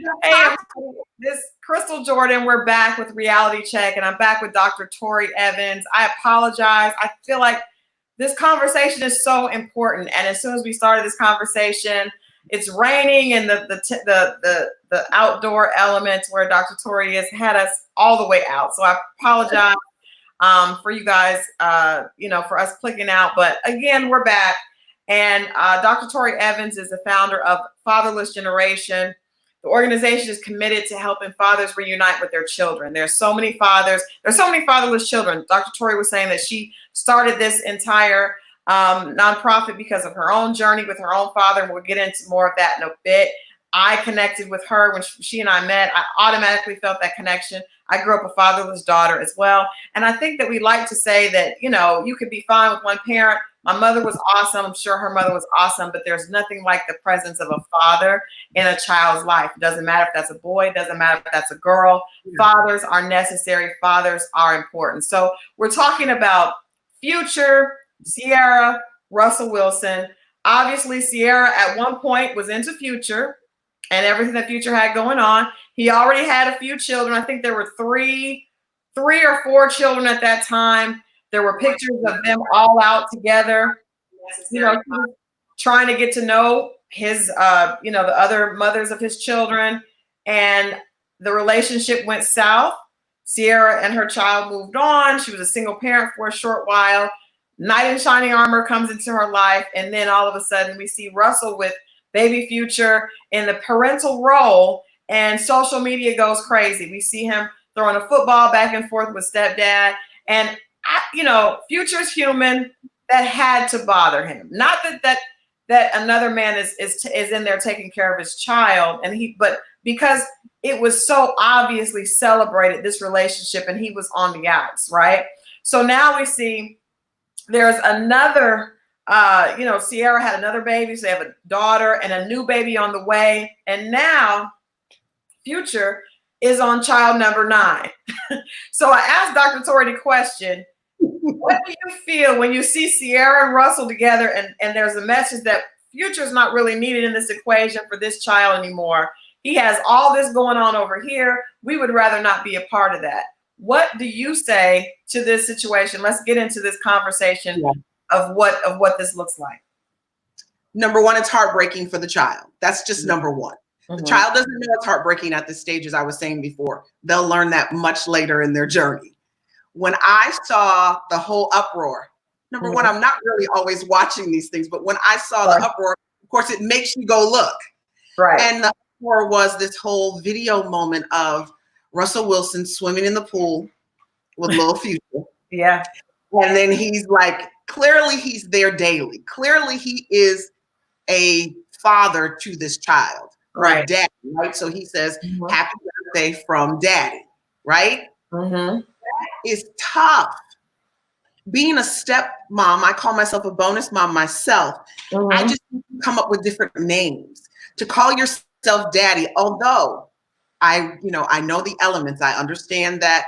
Hey, everybody. This is Crystal Jordan. We're back with Reality Check, and I'm back with Dr. Torri Evans. I apologize. I feel like this conversation is so important, and as soon as we started this conversation, it's raining, and the outdoor element where Dr. Torri has had us all the way out. So I apologize for you guys, for us clicking out. But again, we're back, and Dr. Torri Evans is the founder of Fatherless Generation. The organization is committed to helping fathers reunite with their children. There's so many fathers. There's so many fatherless children. Dr. Torri was saying that she started this entire nonprofit because of her own journey with her own father, and we'll get into more of that in a bit. I connected with her when she and I met. I automatically felt that connection. I grew up a fatherless daughter as well. And I think that we like to say that, you could be fine with one parent. My mother was awesome. I'm sure her mother was awesome, but there's nothing like the presence of a father in a child's life. It doesn't matter if that's a boy. It doesn't matter if that's a girl. Fathers are necessary. Fathers are important. So we're talking about future Ciara Russell Wilson. Obviously, Ciara at one point was into Future and everything that Future had going on. He already had a few children. I think there were three or four children at that time. There were pictures of them all out together, trying to get to know his, the other mothers of his children. And the relationship went south. Ciara and her child moved on. She was a single parent for a short while. Knight in shining armor comes into her life. And then all of a sudden we see Russell with baby Future in the parental role, and social media goes crazy. We see him throwing a football back and forth with stepdad. And Future's human. That had to bother him. Not that another man is in there taking care of his child, but because it was so obviously celebrated, this relationship, and he was on the outs, right? So now we see there's another, Ciara had another baby, so they have a daughter and a new baby on the way, and now Future is on child number 9. So I asked Dr. Torri the question, what do you feel when you see Ciara and Russell together, and there's a message that Future's not really needed in this equation for this child anymore? He has all this going on over here. We would rather not be a part of that. What do you say to this situation? Let's get into this conversation of what this looks like. Number one, it's heartbreaking for the child. That's just number one. The child doesn't know it's heartbreaking at this stage, as I was saying before. They'll learn that much later in their journey. When I saw the whole uproar, number one, I'm not really always watching these things, but when I saw the uproar, of course, it makes you go look. Right. And the uproar was this whole video moment of Russell Wilson swimming in the pool with little Future. Yeah. And then he's like, clearly he's there daily. Clearly he is a father to this child. Right. Daddy, right? So he says, happy birthday from daddy, right? That is tough. Being a step mom, I call myself a bonus mom myself. I just come up with different names to call yourself daddy. Although I know the elements. I understand that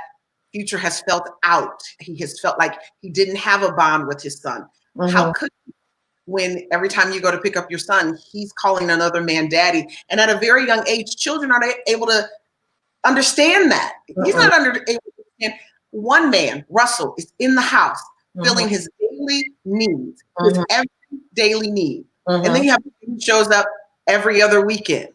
Future has felt out. He has felt like he didn't have a bond with his son. How could when every time you go to pick up your son, he's calling another man daddy? And at a very young age, children are able to understand that. He's not able to understand. One man, Russell, is in the house filling his daily needs, his every daily need. And then you have who shows up every other weekend.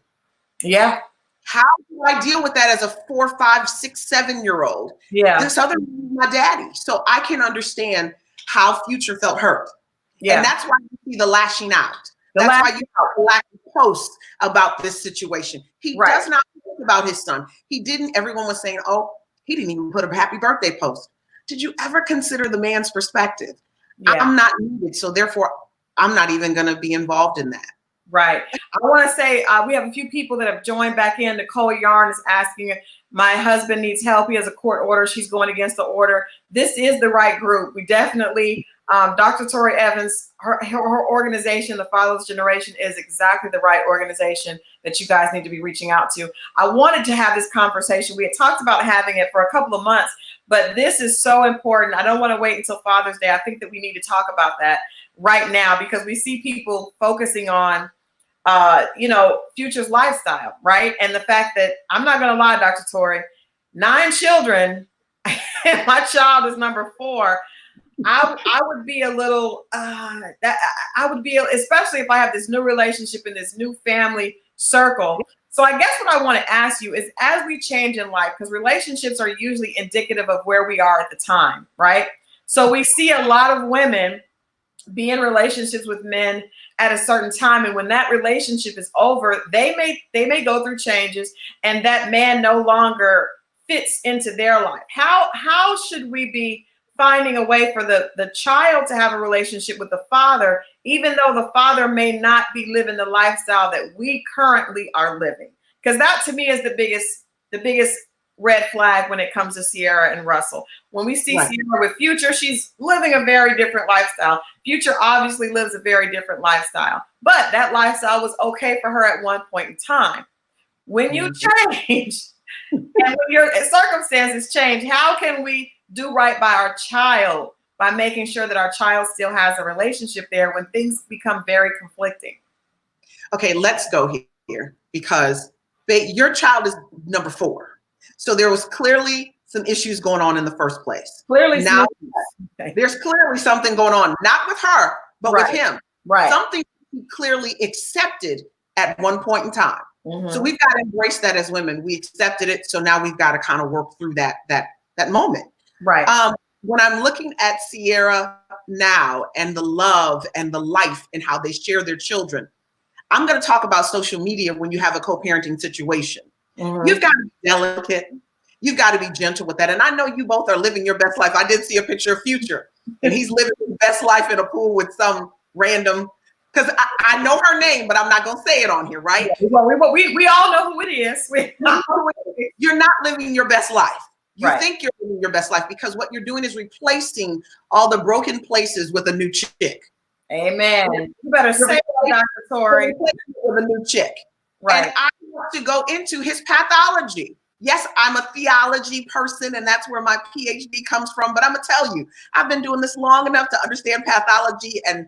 Yeah. How do I deal with that as a 4, 5, 6, 7-year-old? Yeah. This other man is my daddy. So I can understand how Future felt hurt. Yeah. And that's why you see the lashing out. That's why you see lack of posts about this situation. He does not think about his son. He didn't. Everyone was saying, oh, he didn't even put a happy birthday post. Did you ever consider the man's perspective? Yeah. I'm not needed, so therefore I'm not even going to be involved in that. Right. I want to say we have a few people that have joined back in. Nicole Yarn is asking, my husband needs help. He has a court order. She's going against the order. This is the right group. We definitely, Dr. Torri Evans, her organization, the Fatherless Generation, is exactly the right organization that you guys need to be reaching out to. I wanted to have this conversation. We had talked about having it for a couple of months, but this is so important. I don't want to wait until Father's Day. I think that we need to talk about that right now because we see people focusing on Future's lifestyle, right? And the fact that, I'm not going to lie, Dr. Torri, 9 children, and my child is number 4. I would be a little especially if I have this new relationship in this new family circle. So I guess what I want to ask you is, as we change in life, because relationships are usually indicative of where we are at the time, right? So we see a lot of women be in relationships with men at a certain time, and when that relationship is over, they may go through changes, and that man no longer fits into their life. How should we be finding a way for the child to have a relationship with the father, even though the father may not be living the lifestyle that we currently are living? Because that, to me, is the biggest red flag when it comes to Ciara and Russell. When we see Ciara with Future, she's living a very different lifestyle. Future obviously lives a very different lifestyle, but that lifestyle was okay for her at one point in time. When you change and when your circumstances change, how can we do right by our child by making sure that our child still has a relationship there when things become very conflicting? Okay, let's go here, because your child is number 4. So there was clearly some issues going on in the first place. Clearly, now there's clearly something going on, not with her, but with him. Right. Something he clearly accepted at one point in time. So we've got to embrace that as women. We accepted it, so now we've got to kind of work through that moment. Right. When I'm looking at Ciara now and the love and the life and how they share their children, I'm going to talk about social media when you have a co-parenting situation. You've got to be delicate. You've got to be gentle with that. And I know you both are living your best life. I did see a picture of Future, and he's living his best life in a pool with some random, because I know her name, but I'm not going to say it on here, right? Yeah, we all know who it is. You're not living your best life. You think you're living your best life, because what you're doing is replacing all the broken places with a new chick. Amen. You better say it, Dr. Torri. With a new chick. Right. And I want to go into his pathology. Yes, I'm a theology person, and that's where my PhD comes from. But I'm going to tell you, I've been doing this long enough to understand pathology and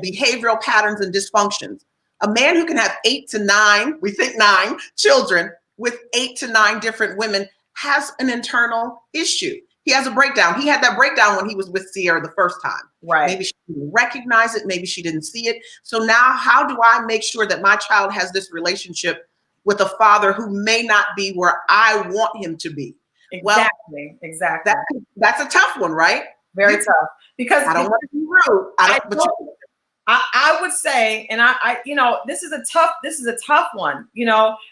behavioral patterns and dysfunctions. A man who can have 8 to 9, we think 9 children with 8 to 9 different women has an internal issue. He has a breakdown. He had that breakdown when he was with Ciara the first time. Right. Maybe she didn't recognize it. Maybe she didn't see it. So now how do I make sure that my child has this relationship with a father who may not be where I want him to be? Exactly. Well, exactly. That's a tough one, right? Very tough. Because I don't want to be rude. I would say, and I this is a tough one,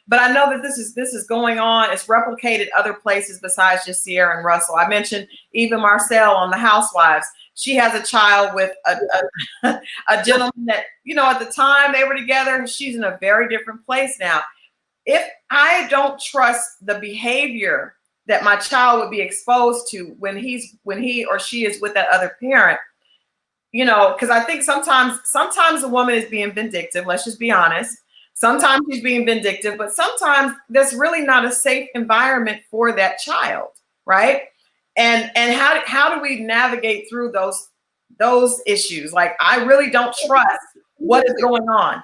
but I know that this is going on. It's replicated other places besides just Ciara and Russell. I mentioned Eva Marcel on The Housewives. She has a child with a gentleman that, at the time they were together, she's in a very different place now. If I don't trust the behavior that my child would be exposed to when he or she is with that other parent, because I think sometimes a woman is being vindictive. Let's just be honest. Sometimes she's being vindictive, but sometimes there's really not a safe environment for that child, right? And how do we navigate through those issues? Like, I really don't trust what is going on.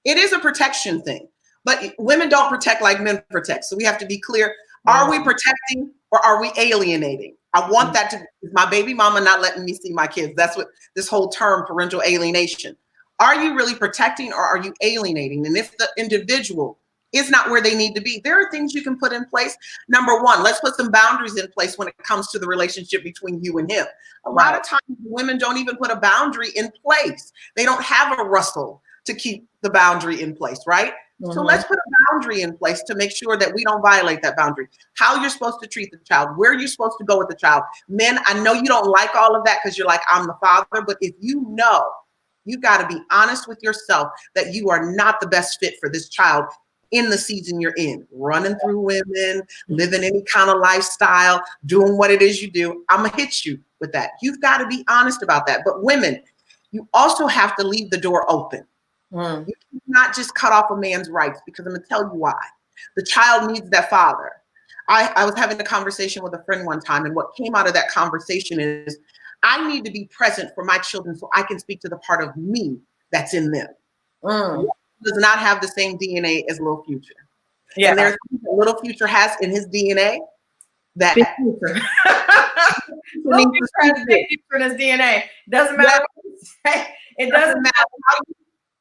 It is a protection thing, but women don't protect like men protect. So we have to be clear. Are we protecting or are we alienating? I want that to be my baby mama not letting me see my kids. That's what this whole term, parental alienation. Are you really protecting or are you alienating? And if the individual is not where they need to be, there are things you can put in place. Number one, let's put some boundaries in place when it comes to the relationship between you and him. A lot of times women don't even put a boundary in place. They don't have a Russell to keep the boundary in place, right? So let's put a boundary in place to make sure that we don't violate that boundary. How you're supposed to treat the child, where you're supposed to go with the child. Men, I know you don't like all of that because you're like, I'm the father, but if you know, you've got to be honest with yourself that you are not the best fit for this child in the season you're in, running through women, living any kind of lifestyle, doing what it is you do. I'm gonna hit you with that. You've got to be honest about that. But women, you also have to leave the door open. You cannot just cut off a man's rights, because I'm going to tell you why. The child needs that father. I was having a conversation with a friend one time, and what came out of that conversation is I need to be present for my children so I can speak to the part of me that's in them. does not have the same DNA as Little Future. Yeah. And there's Little Future has in his DNA that Big Future. Little Future has Big Future in his DNA. Doesn't matter what you say. It doesn't matter how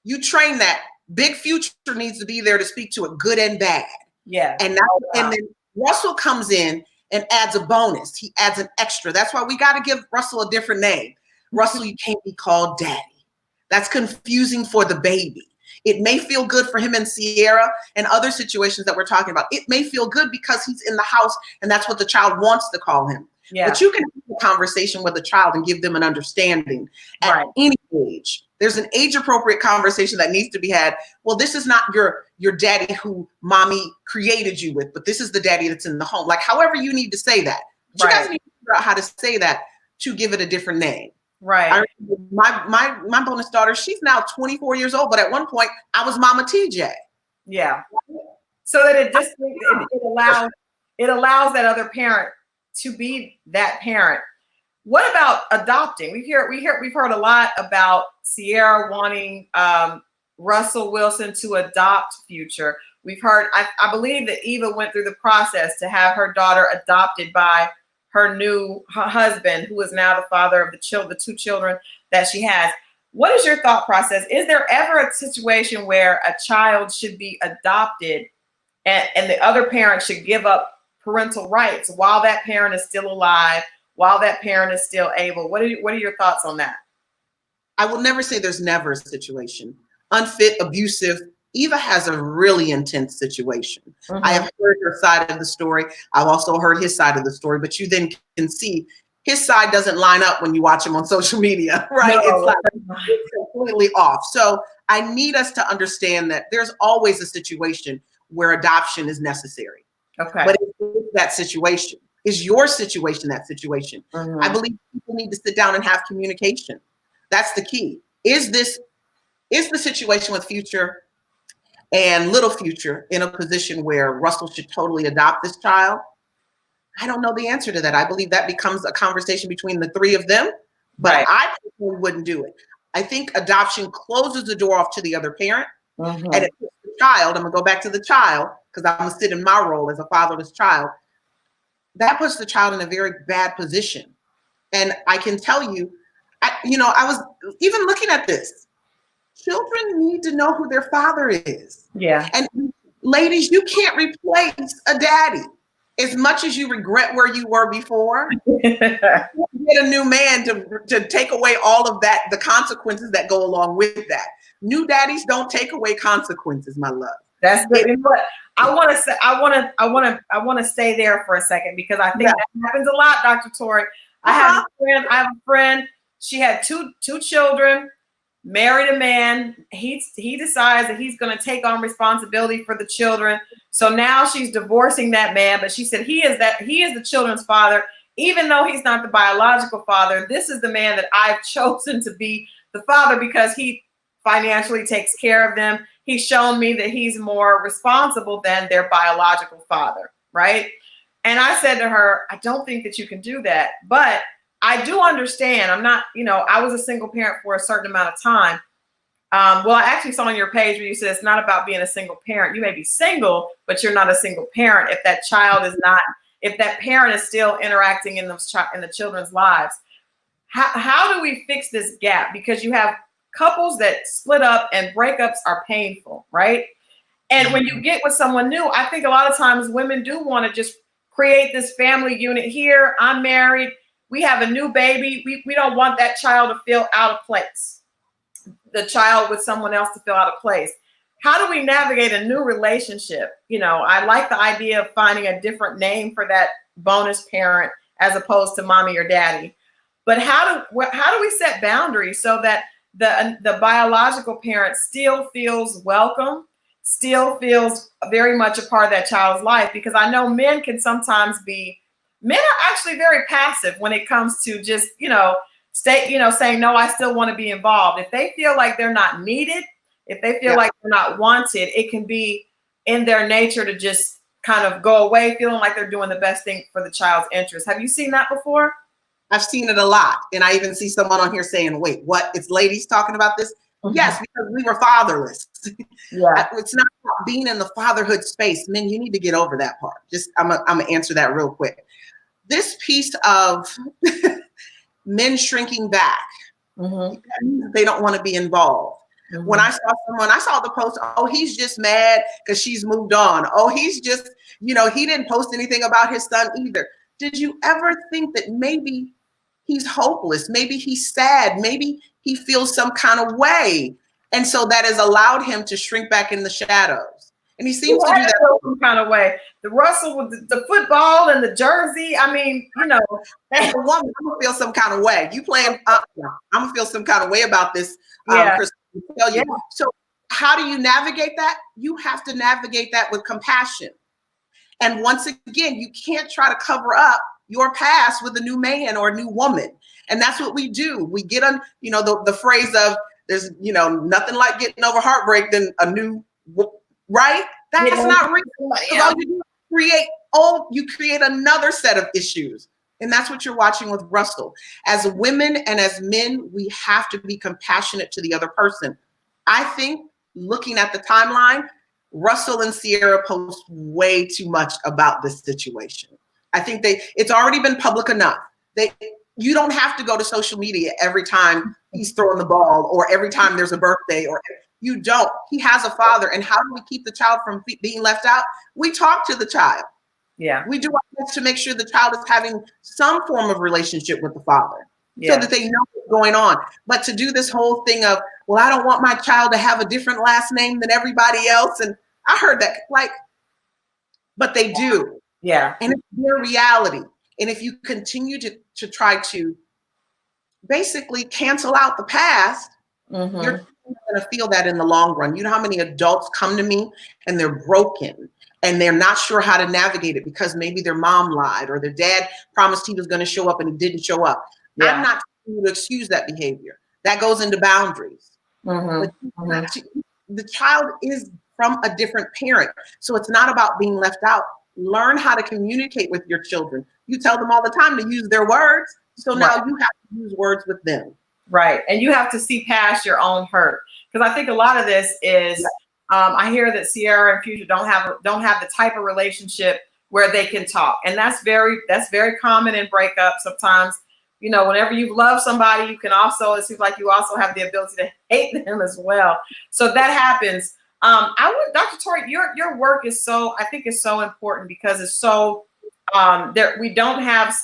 you train that. Big Future needs to be there to speak to it, good and bad. Yeah. And then Russell comes in and adds a bonus. He adds an extra. That's why we got to give Russell a different name. Russell, you can't be called daddy. That's confusing for the baby. It may feel good for him and Ciara and other situations that we're talking about. It may feel good because he's in the house and that's what the child wants to call him. Yeah. But you can have a conversation with a child and give them an understanding at any age. There's an age-appropriate conversation that needs to be had. Well, this is not your daddy who mommy created you with, but this is the daddy that's in the home. Like, however you need to say that. But you guys need to figure out how to say that to give it a different name. Right. My bonus daughter, she's now 24 years old, but at one point I was Mama TJ. Yeah. So that it allows that other parent to be that parent. What about adopting? We've heard a lot about Ciara wanting Russell Wilson to adopt Future. We've heard, I believe that Eva went through the process to have her daughter adopted by her new husband, who is now the father of the two children that she has. What is your thought process? Is there ever a situation where a child should be adopted and the other parent should give up parental rights while that parent is still alive, while that parent is still able? What are your thoughts on that? I will never say there's never a situation. Unfit, abusive. Eva has a really intense situation. Mm-hmm. I have heard her side of the story. I've also heard his side of the story, but you then can see his side doesn't line up when you watch him on social media, right? No. It's completely off. So I need us to understand that there's always a situation where adoption is necessary. Okay. But it's that situation. Is your situation that situation? Mm-hmm. I believe people need to sit down and have communication. That's the key. Is the situation with Future and Little Future in a position where Russell should totally adopt this child? I don't know the answer to that. I believe that becomes a conversation between the three of them, but I personally wouldn't do it. I think adoption closes the door off to the other parent, and it puts the child, I'm gonna go back to the child, because I'm gonna sit in my role as a fatherless child. That puts the child in a very bad position. And I can tell you, I was even looking at this. Children need to know who their father is. Yeah. And ladies, you can't replace a daddy. As much as you regret where you were before, get a new man to take away all of that, the consequences that go along with that. New daddies don't take away consequences, my love. That's good. But I want to stay there for a second, because I think that happens a lot, Dr. Torri. I have a friend. She had two children, married a man. He decides that he's going to take on responsibility for the children. So now she's divorcing that man, but she said he is the children's father, even though he's not the biological father. This is the man that I've chosen to be the father because he financially takes care of them. He's shown me that he's more responsible than their biological father, right? And I said to her, I don't think that you can do that, but I do understand. I'm not, I was a single parent for a certain amount of time. Well, I actually saw on your page where you said it's not about being a single parent. You may be single, but you're not a single parent if that child is not, if that parent is still interacting in the children's lives. How do we fix this gap? Because you have couples that split up, and breakups are painful, right? And when you get with someone new, I think a lot of times women do want to just create this family unit here. I'm married. We have a new baby. We don't want that child to feel out of place. The child with someone else to feel out of place. How do we navigate a new relationship? I like the idea of finding a different name for that bonus parent as opposed to mommy or daddy. But how do we set boundaries so that the biological parent still feels welcome, still feels very much a part of that child's life? Because I know men are actually very passive when it comes to just, saying, no, I still want to be involved. If they feel like they're not needed, if they feel like they're not wanted, it can be in their nature to just kind of go away, feeling like they're doing the best thing for the child's interest. Have you seen that before? I've seen it a lot. And I even see someone on here saying, wait, what? It's ladies talking about this? Yes, because we were fatherless. Yeah. It's not about being in the fatherhood space. Men, you need to get over that part. Just I'm gonna answer that real quick. This piece of men shrinking back, they don't want to be involved. When I saw the post, oh, he's just mad because she's moved on. Oh, he's just, he didn't post anything about his son either. Did you ever think that maybe he's hopeless? Maybe he's sad. Maybe he feels some kind of way. And so that has allowed him to shrink back in the shadows. And he seems to do that some kind of way. The Russell with the football and the jersey. I mean, as a woman, I'm gonna feel some kind of way. You playing? I'm gonna feel some kind of way about this. Chris, tell you. So, how do you navigate that? You have to navigate that with compassion. And once again, you can't try to cover up your past with a new man or a new woman. And that's what we do. We get on, the phrase of there's, nothing like getting over heartbreak than a new, right? That's not real. Yeah. You create another set of issues. And that's what you're watching with Russell. As women and as men, we have to be compassionate to the other person. I think looking at the timeline, Russell and Ciara post way too much about this situation. I think it's already been public enough. You don't have to go to social media every time he's throwing the ball or every time there's a birthday, or you don't. He has a father. And how do we keep the child from being left out? We talk to the child. Yeah. We do our best to make sure the child is having some form of relationship with the father so that they know what's going on. But to do this whole thing of, well, I don't want my child to have a different last name than everybody else. And I heard that, but they do. Yeah. And it's their reality. And if you continue to try to basically cancel out the past, you're going to feel that in the long run. You know how many adults come to me and they're broken and they're not sure how to navigate it because maybe their mom lied or their dad promised he was going to show up and he didn't show up. Yeah. I'm not going to excuse that behavior. That goes into boundaries. The child is from a different parent. So it's not about being left out. Learn how to communicate with your children. You tell them all the time to use their words. So now you have to use words with them. Right. And you have to see past your own hurt. Because I think a lot of this is, I hear that Ciara and Future don't have the type of relationship where they can talk. And that's very common in breakups. Sometimes, whenever you love somebody, you can also, it seems like you also have the ability to hate them as well. So that happens. Dr. Torri, your work is so important because it's so, we don't have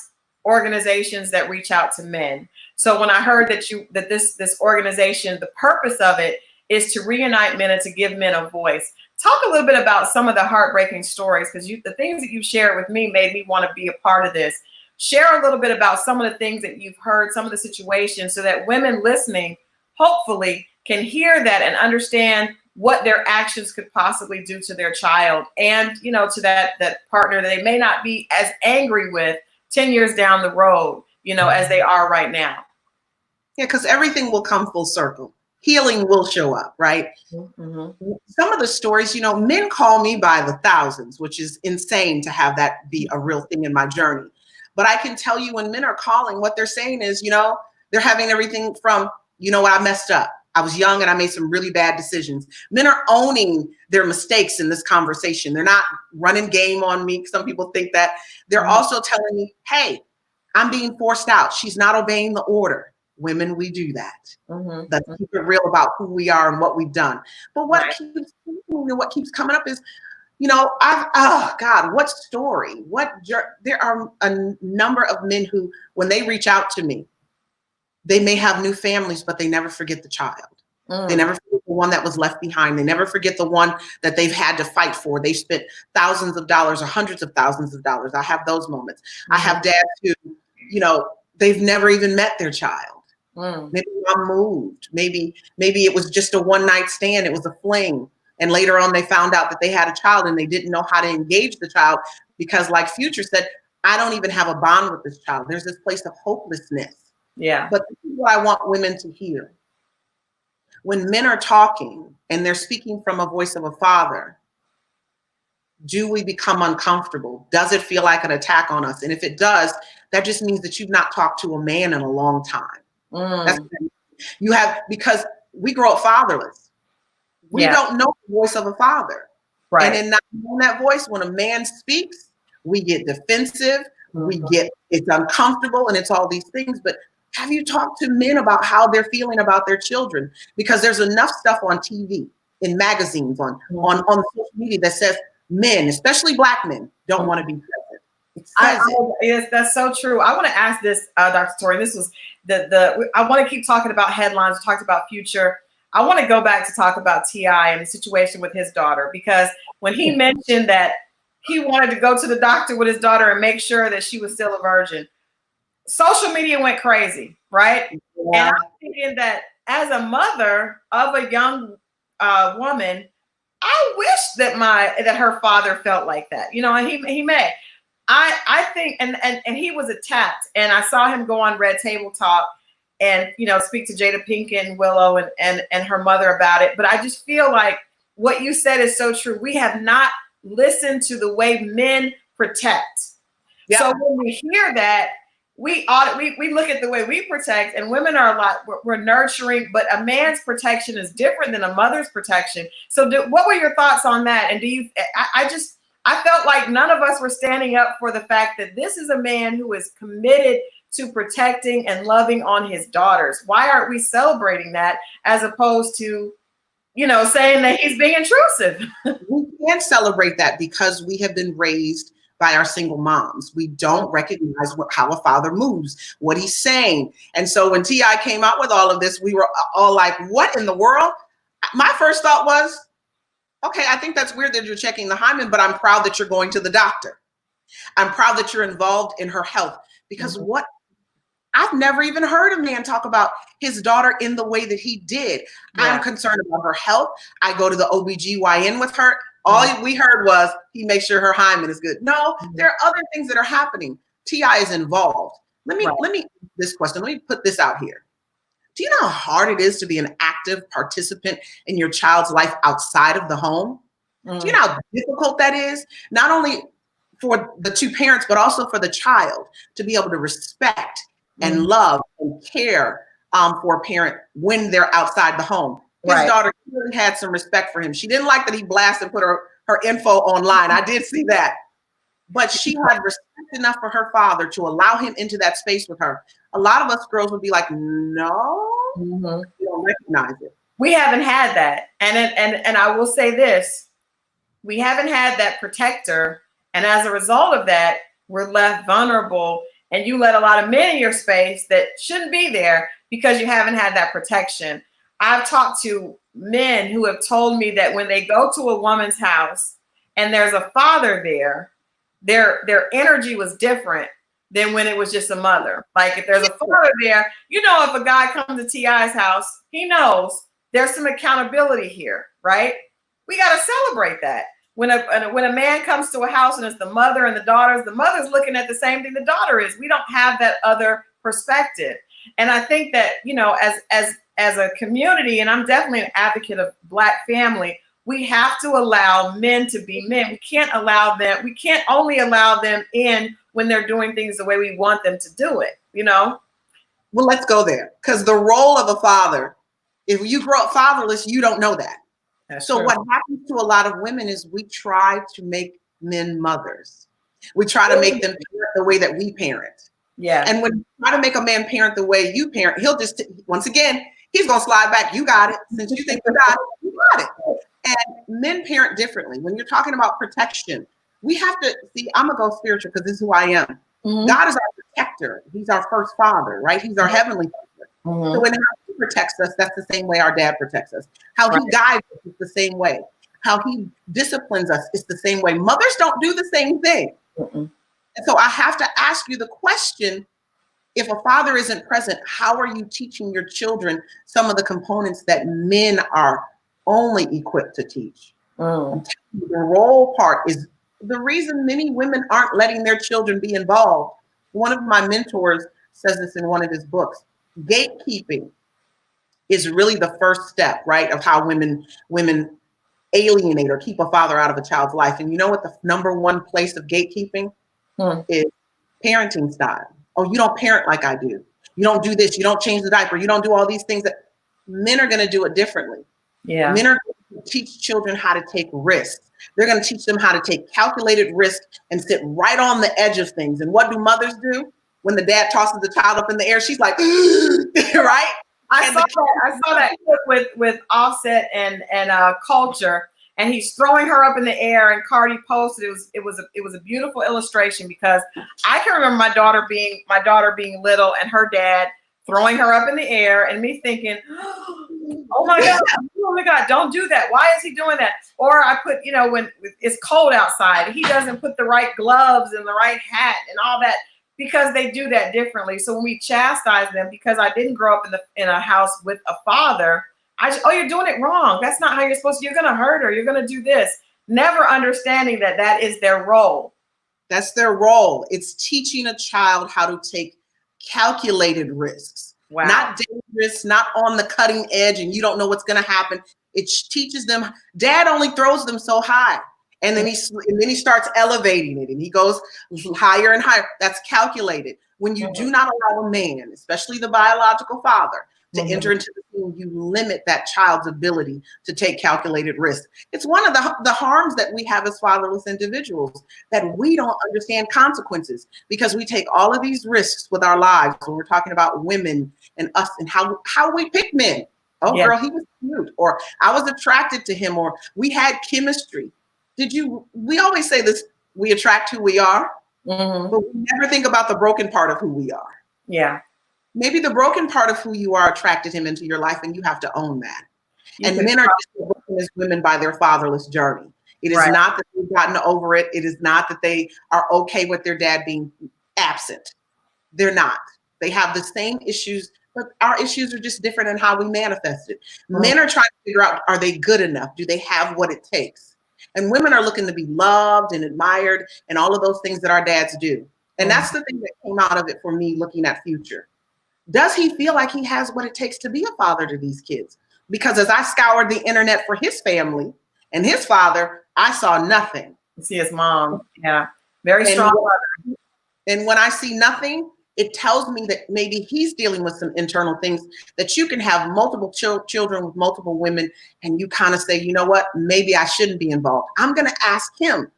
organizations that reach out to men. So when I heard that this organization, the purpose of it is to reunite men and to give men a voice. Talk a little bit about some of the heartbreaking stories, because the things that you shared with me made me want to be a part of this. Share a little bit about some of the things that you've heard, some of the situations, so that women listening hopefully can hear that and understand what their actions could possibly do to their child and, to that partner that they may not be as angry with 10 years down the road, as they are right now. Yeah, because everything will come full circle. Healing will show up, right? Some of the stories, men call me by the thousands, which is insane to have that be a real thing in my journey. But I can tell you when men are calling, what they're saying is, they're having everything from, I messed up. I was young and I made some really bad decisions. Men are owning their mistakes in this conversation. They're not running game on me. Some people think that. They're also telling me, hey, I'm being forced out. She's not obeying the order. Women, we do that. Let's keep it real about who we are and what we've done. But what keeps coming up is, what story? There are a number of men who, when they reach out to me, they may have new families, but they never forget the child. They never forget the one that was left behind. They never forget the one that they've had to fight for. They spent thousands of dollars or hundreds of thousands of dollars. I have those moments. I have dads who, they've never even met their child. Maybe mom moved. Maybe it was just a one-night stand. It was a fling. And later on, they found out that they had a child and they didn't know how to engage the child because, like Future said, I don't even have a bond with this child. There's this place of hopelessness. Yeah. But this is what I want women to hear. When men are talking and they're speaking from a voice of a father, do we become uncomfortable? Does it feel like an attack on us? And if it does, that just means that you've not talked to a man in a long time. Because we grow up fatherless. We don't know the voice of a father. Right. And in not knowing that voice, when a man speaks, we get defensive, it's uncomfortable, and it's all these things. But have you talked to men about how they're feeling about their children? Because there's enough stuff on TV, in magazines, on social media that says men, especially Black men, don't want to be present. Yes, that's so true. I want to ask this, Dr. Torri. This was I want to keep talking about headlines. We talked about Future. I want to go back to talk about T.I. and the situation with his daughter, because when he mentioned that he wanted to go to the doctor with his daughter and make sure that she was still a virgin, social media went crazy, right? Yeah. And I'm thinking that as a mother of a young woman, I wish that her father felt like that, and he may. I think, and he was attacked, and I saw him go on Red Table Talk and speak to Jada Pinkett, Willow, and her mother about it. But I just feel like what you said is so true. We have not listened to the way men protect. Yeah. So when we hear that, we look at the way we protect, and women are a lot, we're nurturing, but a man's protection is different than a mother's protection. So what were your thoughts on that? And I felt like none of us were standing up for the fact that this is a man who is committed to protecting and loving on his daughters. Why aren't we celebrating that as opposed to, saying that he's being intrusive? We can't celebrate that because we have been raised by our single moms. We don't recognize how a father moves, what he's saying. And so when T.I. came out with all of this, we were all like, what in the world? My first thought was, okay, I think that's weird that you're checking the hymen, but I'm proud that you're going to the doctor. I'm proud that you're involved in her health, because I've never even heard a man talk about his daughter in the way that he did. Yeah. I'm concerned about her health. I go to the OBGYN with her. All we heard was he makes sure her hymen is good. No, there are other things that are happening. T.I. is involved. Let me this question. Let me put this out here. Do you know how hard it is to be an active participant in your child's life outside of the home? Do you know how difficult that is? Not only for the two parents, but also for the child to be able to respect and love and care for a parent when they're outside the home. His daughter really had some respect for him. She didn't like that he blasted and put her info online. I did see that. But she had respect enough for her father to allow him into that space with her. A lot of us girls would be like, no, you don't recognize it. We haven't had that. And I will say this, we haven't had that protector. And as a result of that, we're left vulnerable. And you let a lot of men in your space that shouldn't be there because you haven't had that protection. I've talked to men who have told me that when they go to a woman's house and there's a father there, their energy was different than when it was just a mother. Like if there's a father there, if a guy comes to T.I.'s house, he knows there's some accountability here, right? We got to celebrate that. When a man comes to a house and it's the mother and the mother's looking at the same thing the daughter is. We don't have that other perspective. And I think that, as a community, and I'm definitely an advocate of Black family, we have to allow men to be men. We can't only allow them in when they're doing things the way we want them to do it, Well, let's go there. Because the role of a father, if you grow up fatherless, you don't know that. That's so true. What happens to a lot of women is we try to make men mothers. We try to make them parent the way that we parent. Yeah. And when you try to make a man parent the way you parent, he'll just, once again, he's going to slide back. You got it. Since you think you got it. And men parent differently. When you're talking about protection, we have to see, I'm going to go spiritual because this is who I am. God is our protector. He's our first father, right? He's our heavenly father. So when he protects us, that's the same way our dad protects us. How he guides us is the same way. How he disciplines us is the same way. Mothers don't do the same thing. And so I have to ask you the question, if a father isn't present, how are you teaching your children some of the components that men are only equipped to teach? The role part is the reason many women aren't letting their children be involved. One of my mentors says this in one of his books. Gatekeeping is really the first step, right, of how women alienate or keep a father out of a child's life. And you know what the number one place of gatekeeping is? Parenting style. Oh, you don't parent like I do. You don't do this. You don't change the diaper. You don't do all these things. Men are going to do it differently. Yeah. Men are going to teach children how to take risks. They're going to teach them how to take calculated risk and sit right on the edge of things. And what do mothers do? When the dad tosses the child up in the air, she's like, right? I saw that clip with Offset and Culture, and he's throwing her up in the air. And Cardi posted it was a beautiful illustration, because I can remember my daughter being little and her dad throwing her up in the air, and me thinking, oh my God, don't do that. Why is he doing that? Or I put, when it's cold outside, he doesn't put the right gloves and the right hat and all that, because they do that differently. So when we chastise them, because I didn't grow up in a house with a father, you're doing it wrong. That's not how you're supposed to. You're going to hurt her. You're going to do this. Never understanding that is their role. That's their role. It's teaching a child how to take calculated risks. Wow. Not dangerous, not on the cutting edge, and you don't know what's going to happen. It teaches them. Dad only throws them so high. And then he starts elevating it, and he goes higher and higher. That's calculated. When you do not allow a man, especially the biological father, to enter into the scene, you limit that child's ability to take calculated risks. It's one of the harms that we have as fatherless individuals, that we don't understand consequences, because we take all of these risks with our lives when we're talking about women and us and how we pick men. Oh, girl, he was cute, or I was attracted to him, or we had chemistry. We always say this, we attract who we are, but we never think about the broken part of who we are. Yeah. Maybe the broken part of who you are attracted him into your life, and you have to own that. And men are just as broken as women by their fatherless journey. It is not that they've gotten over it. It is not that they are okay with their dad being absent. They're not. They have the same issues, but our issues are just different in how we manifest it. Men are trying to figure out, are they good enough? Do they have what it takes? And women are looking to be loved and admired and all of those things that our dads do. And that's the thing that came out of it for me looking at Future. Does he feel like he has what it takes to be a father to these kids? Because as I scoured the internet for his family and his father, I saw nothing. You see his mom. Yeah. Very strong mother. And when I see nothing, it tells me that maybe he's dealing with some internal things, that you can have multiple children with multiple women, and you kind of say, you know what, maybe I shouldn't be involved. I'm going to ask him,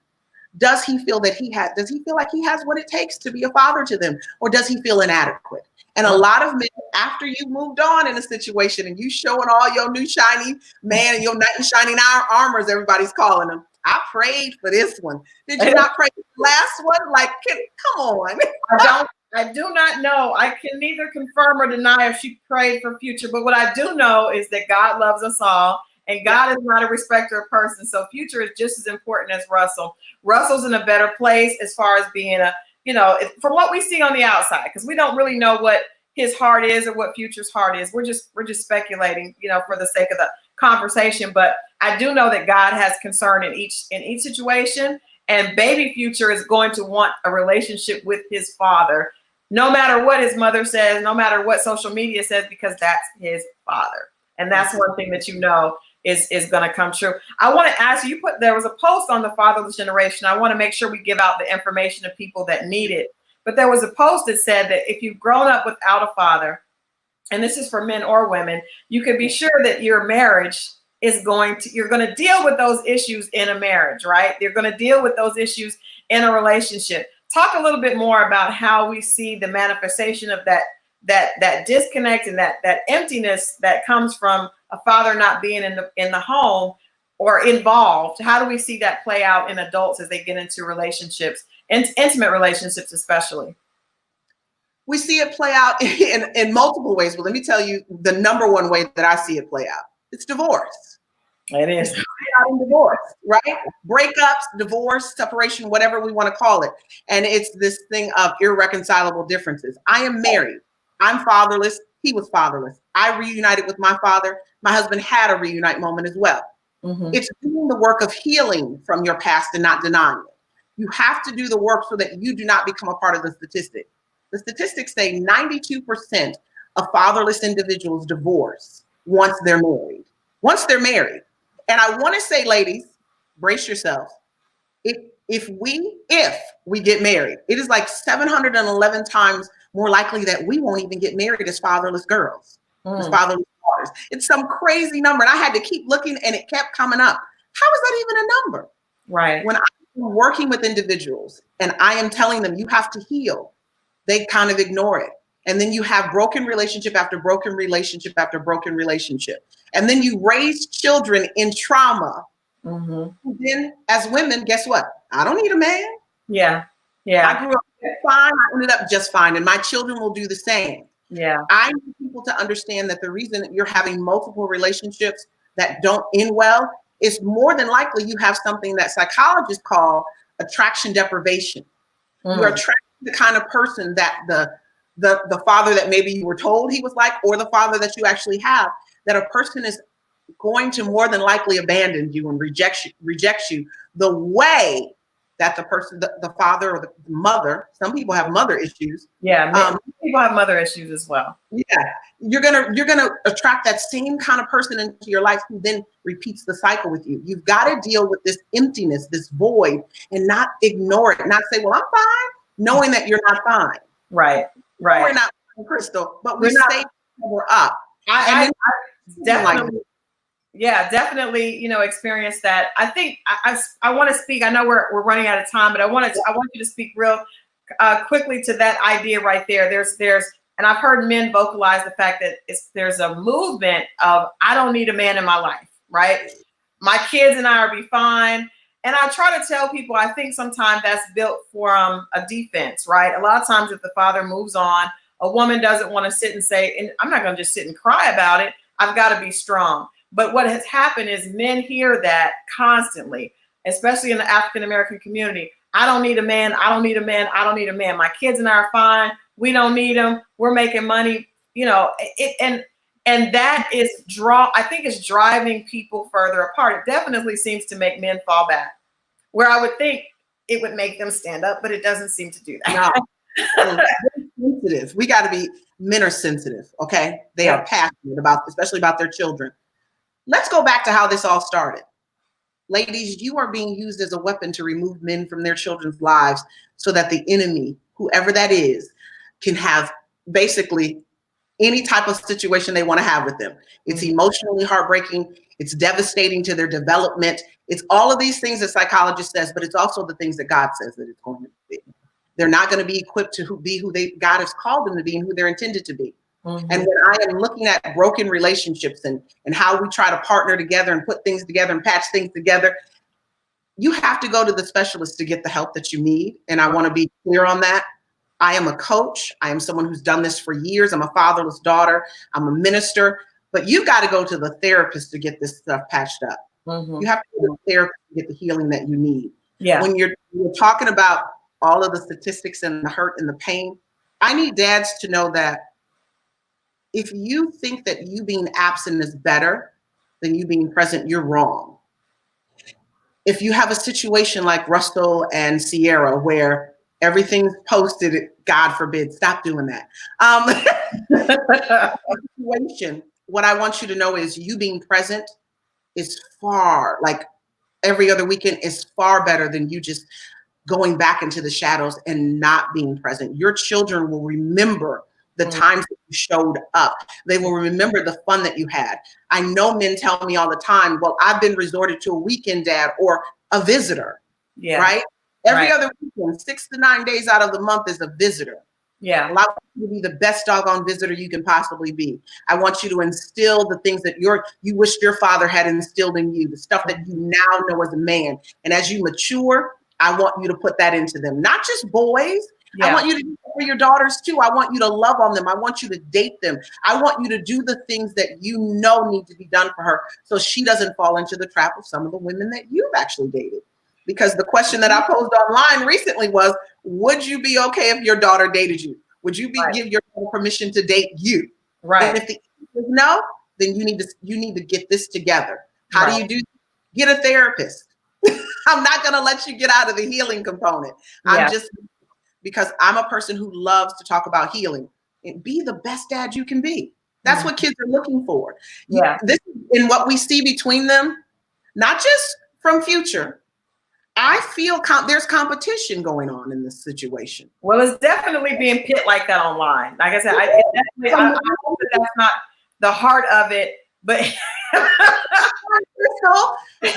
does he feel like he has what it takes to be a father to them, or does he feel inadequate? And a lot of men, after you moved on in a situation and you showing all your new shiny man and your knight in shining armors, everybody's calling them. I prayed for this one. Did you not pray for the last one? Like, come on. I do not know. I can neither confirm or deny if she prayed for Future, but what I do know is that God loves us all, and God is not a respecter of persons. So Future is just as important as Russell. Russell's in a better place as far as being from what we see on the outside, because we don't really know what his heart is or what Future's heart is. We're just speculating, for the sake of the conversation. But I do know that God has concern in each situation, and baby Future is going to want a relationship with his father, no matter what his mother says, no matter what social media says, because that's his father. And that's one thing that is going to come true. I want to ask you, there was a post on the Fatherless Generation. I want to make sure we give out the information to people that need it. But there was a post that said that if you've grown up without a father, and this is for men or women, you can be sure that your marriage you're going to deal with those issues in a marriage, right? You're going to deal with those issues in a relationship. Talk a little bit more about how we see the manifestation of that disconnect and that emptiness that comes from a father not being in the home or involved. How do we see that play out in adults as they get into relationships, intimate relationships especially? We see it play out in multiple ways, but let me tell you the number one way that I see it play out. It's divorce. It is. In divorce, right? Breakups, divorce, separation, whatever we want to call it. And it's this thing of irreconcilable differences. I am married. I'm fatherless. He was fatherless. I reunited with my father. My husband had a reunite moment as well. It's doing the work of healing from your past and not denying it. You have to do the work so that you do not become a part of the statistic. The statistics say 92% of fatherless individuals divorce once they're married. Once they're married. And I want to say, ladies, brace yourselves. If we get married, it is like 711 times more likely that we won't even get married as fatherless girls, as fatherless daughters. It's some crazy number. And I had to keep looking and it kept coming up. How is that even a number? Right. When I'm working with individuals and I am telling them you have to heal, they kind of ignore it. And then you have broken relationship after broken relationship after broken relationship. And then you raise children in trauma. Then as women, guess what? I don't need a man. Yeah. Yeah. I grew up fine. I ended up just fine. And my children will do the same. Yeah. I need people to understand that the reason that you're having multiple relationships that don't end well is more than likely you have something that psychologists call attraction deprivation. You're attracted to the kind of person that the father that maybe you were told he was like, or the father that you actually have, that a person is going to more than likely abandon you and reject you the way that the person, the father or the mother, some people have mother issues. Yeah, people have mother issues as well. Yeah, you're gonna attract that same kind of person into your life who then repeats the cycle with you. You've got to deal with this emptiness, this void, and not ignore it. Not say, "Well, I'm fine," knowing that you're not fine. Right. Right. We're not Crystal, but we stay up. I definitely. Yeah, definitely, experience that. I think I want to speak. I know we're running out of time, but I want you to speak real quickly to that idea right there. There's, and I've heard men vocalize the fact that there's a movement of I don't need a man in my life, right? My kids and I will be fine. And I try to tell people I think sometimes that's built from a defense, right? A lot of times if the father moves on, a woman doesn't want to sit and say, and I'm not going to just sit and cry about it. I've got to be strong. But what has happened is men hear that constantly, especially in the African-American community. I don't need a man. I don't need a man. I don't need a man. My kids and I are fine. We don't need them. We're making money, and that is I think it's driving people further apart. It definitely seems to make men fall back, where I would think it would make them stand up, but it doesn't seem to do that. No. Sensitive. We got to be, men are sensitive. Okay. They are passionate especially about their children. Let's go back to how this all started. Ladies, you are being used as a weapon to remove men from their children's lives so that the enemy, whoever that is, can have basically any type of situation they want to have with them. It's emotionally heartbreaking. It's devastating to their development. It's all of these things that psychologist says, but it's also the things that God says that it's going to be. They're not going to be equipped to be who God has called them to be and who they're intended to be. And when I am looking at broken relationships and how we try to partner together and put things together and patch things together, you have to go to the specialist to get the help that you need. And I want to be clear on that. I am a coach. I am someone who's done this for years. I'm a fatherless daughter. I'm a minister. But you've got to go to the therapist to get this stuff patched up. You have to go to the therapist to get the healing that you need. Yeah. When you're talking about all of the statistics and the hurt and the pain, I need dads to know that if you think that you being absent is better than you being present, you're wrong. If you have a situation like Russell and Ciara where everything's posted, God forbid, stop doing that. Situation, what I want you to know is you being present is far, like every other weekend, is far better than you just going back into the shadows and not being present. Your children will remember the times that you showed up. They will remember the fun that you had. I know men tell me all the time, well, I've been resorted to a weekend dad or a visitor, right? Every other weekend, 6 to 9 days out of the month is a visitor. Yeah. Allow you to be the best doggone visitor you can possibly be. I want you to instill the things that you wished your father had instilled in you, the stuff that you now know as a man. And as you mature, I want you to put that into them, not just boys. I want you to do that for your daughters too. I want you to love on them. I want you to date them. I want you to do the things that you know need to be done for her so she doesn't fall into the trap of some of the women that you've actually dated. Because the question that I posed online recently was, would you be okay if your daughter dated you? Would you give your daughter permission to date you? Right. And if the answer is no, then you need to get this together. How do you do? Get a therapist. I'm not going to let you get out of the healing component. I'm just, because I'm a person who loves to talk about healing and be the best dad you can be. That's what kids are looking for. Yeah. This in what we see between them, not just from Future. I feel there's competition going on in this situation. Well, it's definitely being pit like that online. Like I said, I hope that that's not the heart of it, but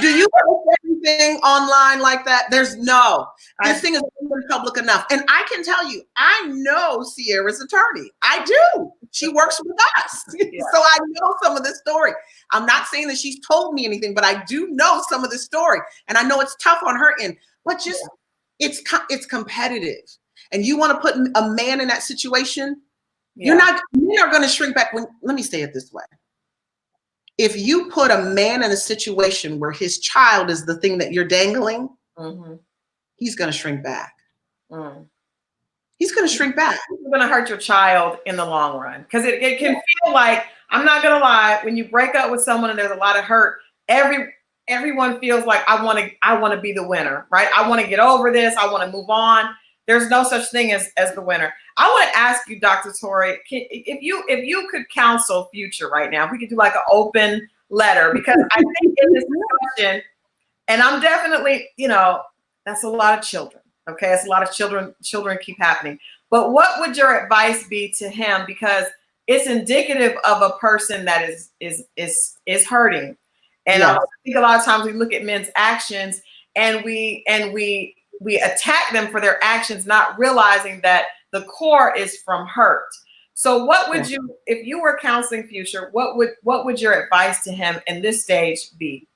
do you post everything online like that? There's no. This thing is public enough. And I can tell you, I know Ciara's attorney. I do. She works with us. Yeah. So I know some of this story. I'm not saying that she's told me anything, but I do know some of the story. And I know it's tough on her end, but just it's competitive. And you want to put a man in that situation, men are going to shrink back. Let me say it this way. If you put a man in a situation where his child is the thing that you're dangling, he's going to shrink back. He's going to shrink back. It's going to hurt your child in the long run, because it can feel like, I'm not going to lie, when you break up with someone and there's a lot of hurt, everyone feels like I want to be the winner, right? I want to get over this. I want to move on. There's no such thing as the winner. I want to ask you, Dr. Torri, if you could counsel Future right now, if we could do like an open letter, because I think in this discussion, and I'm definitely, that's a lot of children. Okay, it's a lot of children. Children keep happening. But what would your advice be to him? Because it's indicative of a person that is hurting. And I think a lot of times we look at men's actions and we attack them for their actions, not realizing that the core is from hurt. So what would you, if you were counseling Future, what would your advice to him in this stage be?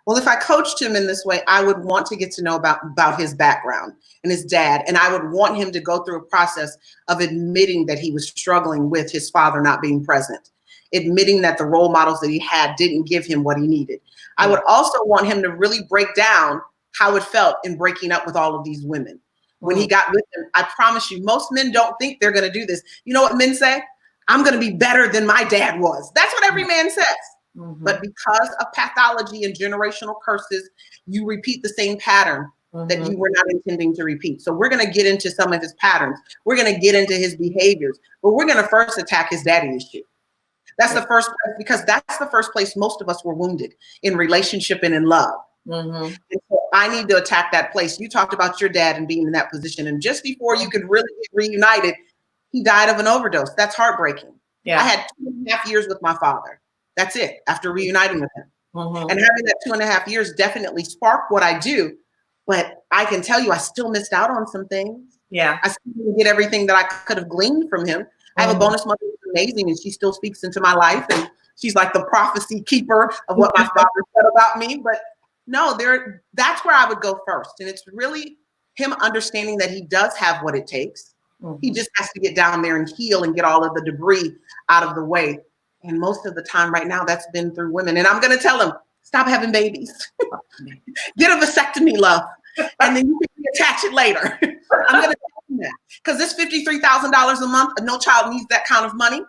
Well, if I coached him in this way, I would want to get to know about his background and his dad. And I would want him to go through a process of admitting that he was struggling with his father not being present, admitting that the role models that he had didn't give him what he needed. I would also want him to really break down how it felt in breaking up with all of these women. When he got with them, I promise you, most men don't think they're going to do this. You know what men say? I'm going to be better than my dad was. That's what every man says. But because of pathology and generational curses, you repeat the same pattern that you were not intending to repeat. So we're going to get into some of his patterns. We're going to get into his behaviors, but we're going to first attack his daddy issue. That's the first place, because that's the first place most of us were wounded, in relationship and in love. And so I need to attack that place. You talked about your dad and being in that position, and just before you could really get reunited, he died of an overdose. That's heartbreaking. I had 2.5 years with my father. That's it, after reuniting with him. And having that 2.5 years definitely sparked what I do. But I can tell you, I still missed out on some things. I still didn't get everything that I could have gleaned from him. I have a bonus mother who's amazing, and she still speaks into my life. And she's like the prophecy keeper of what my father said about me. But no, that's where I would go first. And it's really him understanding that he does have what it takes. He just has to get down there and heal and get all of the debris out of the way. And most of the time right now, that's been through women. And I'm going to tell him, stop having babies. Get a vasectomy, love. And then you can reattach it later. I'm going to tell him that. Because this $53,000 a month, no child needs that kind of money.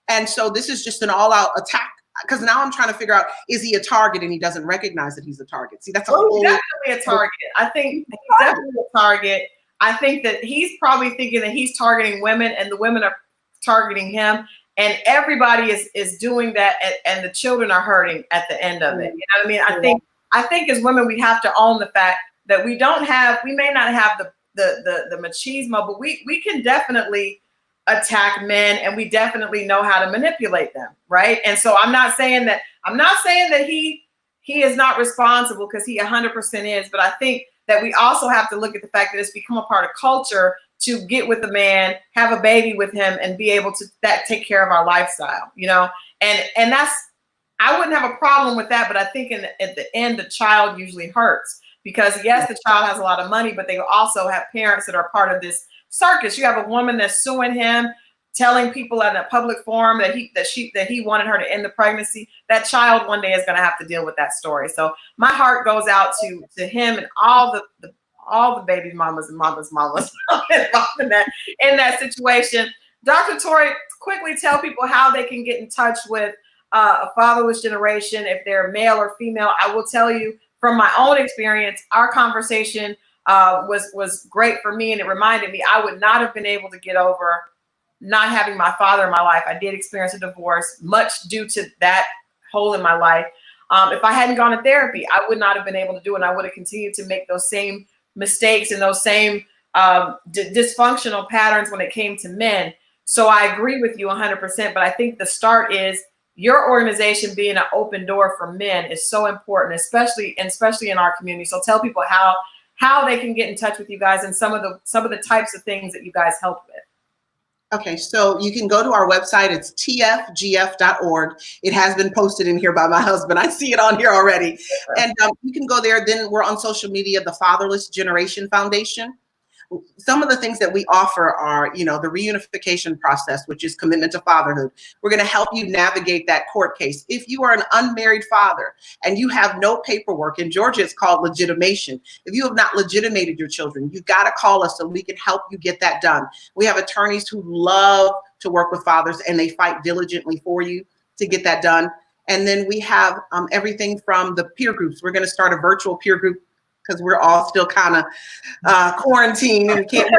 And so this is just an all-out attack. Because now I'm trying to figure out, is he a target? And he doesn't recognize that he's a target. See, that's he's definitely a target. I think he's definitely a target. I think that he's probably thinking that he's targeting women and the women are targeting him. And everybody is doing that, and the children are hurting at the end of it. You know what I mean? I think as women, we have to own the fact that we may not have the machismo, but we can definitely attack men, and we definitely know how to manipulate them, right? And so I'm not saying that he is not responsible, because he 100% is, but I think that we also have to look at the fact that it's become a part of culture to get with a man, have a baby with him, and be able to take care of our lifestyle, and that's, I wouldn't have a problem with that, but I think at the end, the child usually hurts, because yes, the child has a lot of money, but they also have parents that are part of this circus. You have a woman that's suing him, telling people in a public forum that he wanted her to end the pregnancy. That child one day is going to have to deal with that story. So my heart goes out to him and all the baby mamas and mamas involved in that situation. Dr. Torri, quickly tell people how they can get in touch with a Fatherless Generation, if they're male or female. I will tell you from my own experience, our conversation was great for me, and it reminded me I would not have been able to get over not having my father in my life. I did experience a divorce, much due to that hole in my life. If I hadn't gone to therapy, I would not have been able to do it. And I would have continued to make those same mistakes and those same dysfunctional patterns when it came to men. So I agree with you 100%, but I think the start is your organization being an open door for men is so important, especially in our community. So tell people how they can get in touch with you guys and some of the types of things that you guys help with. Okay, so you can go to our website. It's tfgf.org. It has been posted in here by my husband. I see it on here already. And you can go there. Then we're on social media, the Fatherless Generation Foundation. Some of the things that we offer are, the reunification process, which is commitment to fatherhood. We're going to help you navigate that court case. If you are an unmarried father and you have no paperwork, in Georgia it's called legitimation. If you have not legitimated your children, you've got to call us so we can help you get that done. We have attorneys who love to work with fathers, and they fight diligently for you to get that done. And then we have everything from the peer groups. We're going to start a virtual peer group because we're all still kind of quarantined and can't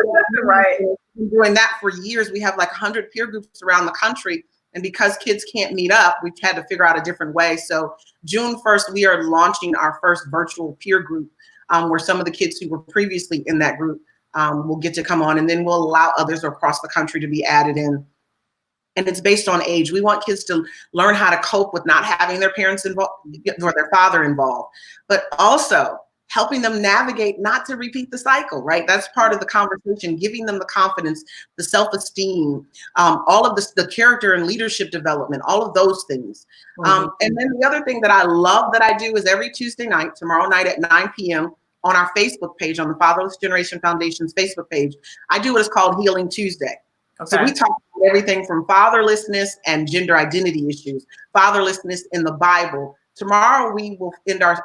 right. We've been doing that for years. We have like 100 peer groups around the country. And because kids can't meet up, we've had to figure out a different way. So June 1st, we are launching our first virtual peer group where some of the kids who were previously in that group will get to come on. And then we'll allow others across the country to be added in. And it's based on age. We want kids to learn how to cope with not having their parents involved or their father involved, but also helping them navigate not to repeat the cycle, right? That's part of the conversation, giving them the confidence, the self-esteem, all of the character and leadership development, all of those things. And then the other thing that I love that I do is every Tuesday night, tomorrow night at 9 p.m. on our Facebook page, on the Fatherless Generation Foundation's Facebook page, I do what is called Healing Tuesday. Okay. So we talk about everything from fatherlessness and gender identity issues, fatherlessness in the Bible. Tomorrow, we will end our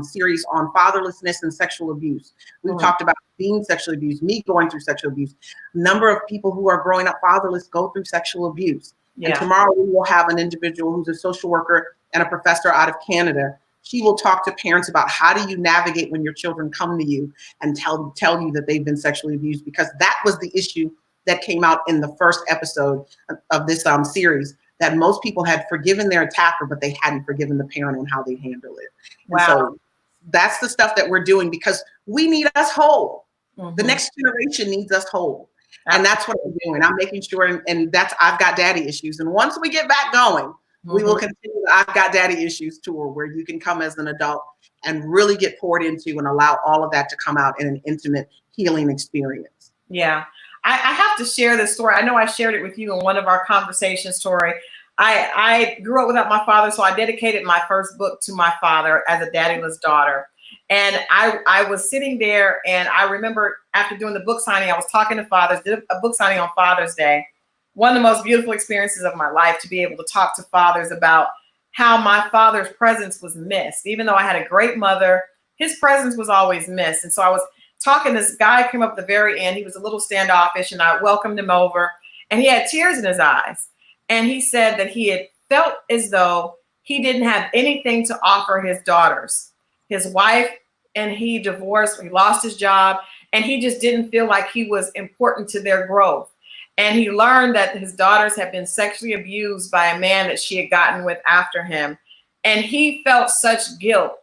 series on fatherlessness and sexual abuse. We've talked about being sexually abused, me going through sexual abuse. A number of people who are growing up fatherless go through sexual abuse. Yeah. And tomorrow, we will have an individual who's a social worker and a professor out of Canada. She will talk to parents about how do you navigate when your children come to you and tell you that they've been sexually abused, because that was the issue that came out in the first episode of this series, that most people had forgiven their attacker, but they hadn't forgiven the parent on how they handle it. Wow. And so that's the stuff that we're doing because we need us whole. The next generation needs us whole. And that's what I'm doing. I'm making sure, and that's I've Got Daddy Issues. And once we get back going, we will continue the I've Got Daddy Issues tour, where you can come as an adult and really get poured into and allow all of that to come out in an intimate healing experience. Yeah. I have to share this story. I know I shared it with you in one of our conversations, Torri. I grew up without my father, so I dedicated my first book to my father as a daddyless daughter. And I was sitting there, and I remember after doing the book signing, I was talking to fathers, did a book signing on Father's Day. One of the most beautiful experiences of my life, to be able to talk to fathers about how my father's presence was missed. Even though I had a great mother, his presence was always missed. And so I was talking, this guy came up at the very end. He was a little standoffish, and I welcomed him over, and he had tears in his eyes. And he said that he had felt as though he didn't have anything to offer his daughters. His wife and he divorced, he lost his job, and he just didn't feel like he was important to their growth. And he learned that his daughters had been sexually abused by a man that she had gotten with after him. And he felt such guilt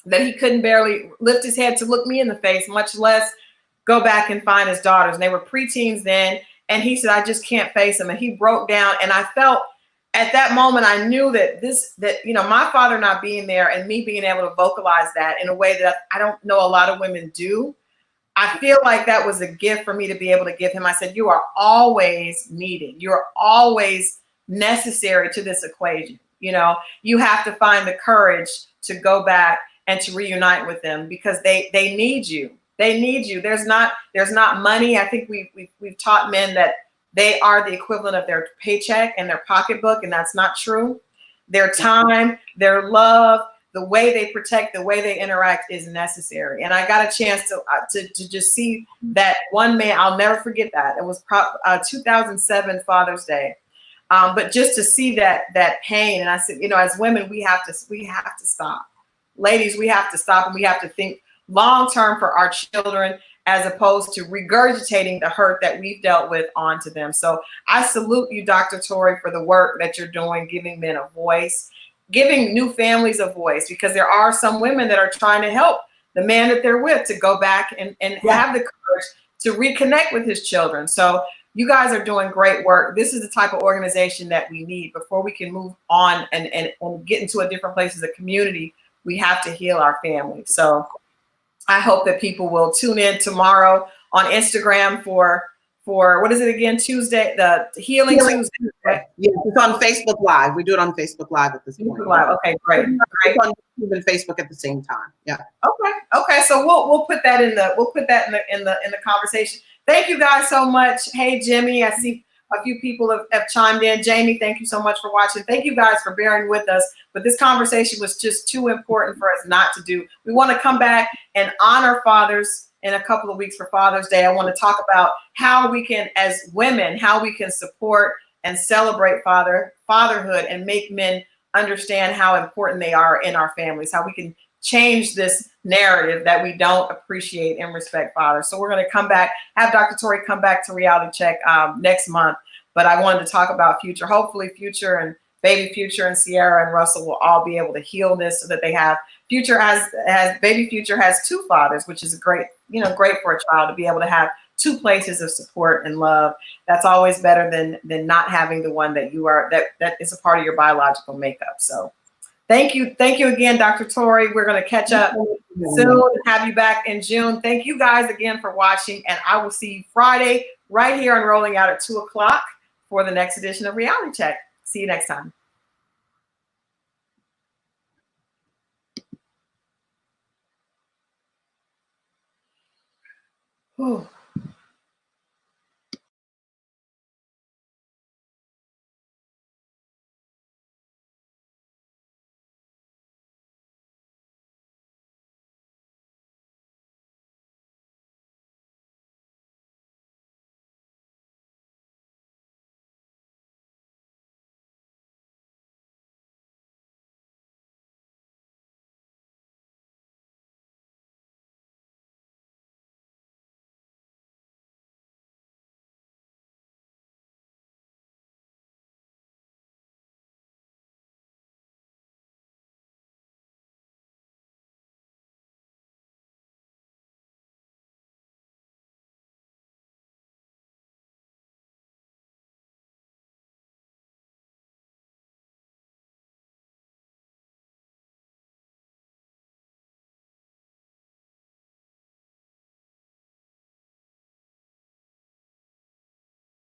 that he couldn't barely lift his head to look me in the face, much less go back and find his daughters. And they were preteens then. And he said, I just can't face him. And he broke down. And I felt at that moment, I knew that my father not being there and me being able to vocalize that in a way that I don't know a lot of women do. I feel like that was a gift for me to be able to give him. I said, you are always needed. You're always necessary to this equation. You have to find the courage to go back and to reunite with them because they need you. They need you. There's not money. I think we've taught men that they are the equivalent of their paycheck and their pocketbook, and that's not true. Their time, their love, the way they protect, the way they interact is necessary. And I got a chance to just see that one man. I'll never forget that. It was 2007 Father's Day. But just to see that pain, and I said, as women, we have to stop. Ladies, we have to stop, and we have to think long term for our children, as opposed to regurgitating the hurt that we've dealt with onto them. So I salute you, Dr. Torri, for the work that you're doing, giving men a voice, giving new families a voice, because there are some women that are trying to help the man that they're with to go back and have the courage to reconnect with his children. So You guys are doing great work. This is the type of organization that we need before we can move on and get into a different place as a community. We have to heal our family. So I hope that people will tune in tomorrow on Instagram for what is it again? Tuesday, the Healing Tuesday. Right? Yeah, it's on Facebook Live. We do it on Facebook Live at this point. Live. Okay, great. It's on YouTube and Facebook at the same time. Yeah. Okay. So we'll put that in the conversation. Thank you guys so much. Hey Jimmy, I see a few people have chimed in. Jamie, thank you so much for watching. Thank you guys for bearing with us. But this conversation was just too important for us not to do. We want to come back and honor fathers in a couple of weeks for Father's Day. I want to talk about how we can, as women, how we can support and celebrate fatherhood and make men understand how important they are in our families, how we can change this narrative that we don't appreciate and respect fathers. So we're going to come back, have Dr. Torri come back to Reality Check next month. But I wanted to talk about Future. Hopefully Future and baby Future and Ciara and Russell will all be able to heal this so that they have baby Future has two fathers, which is great for a child to be able to have two places of support and love. That's always better than not having the one that that is a part of your biological makeup. So thank you again, Dr. Torri. We're going to catch up soon and have you back in June. Thank you guys again for watching, and I will see you Friday right here on Rolling Out at 2 o'clock for the next edition of Reality Check. See you next time. Whew.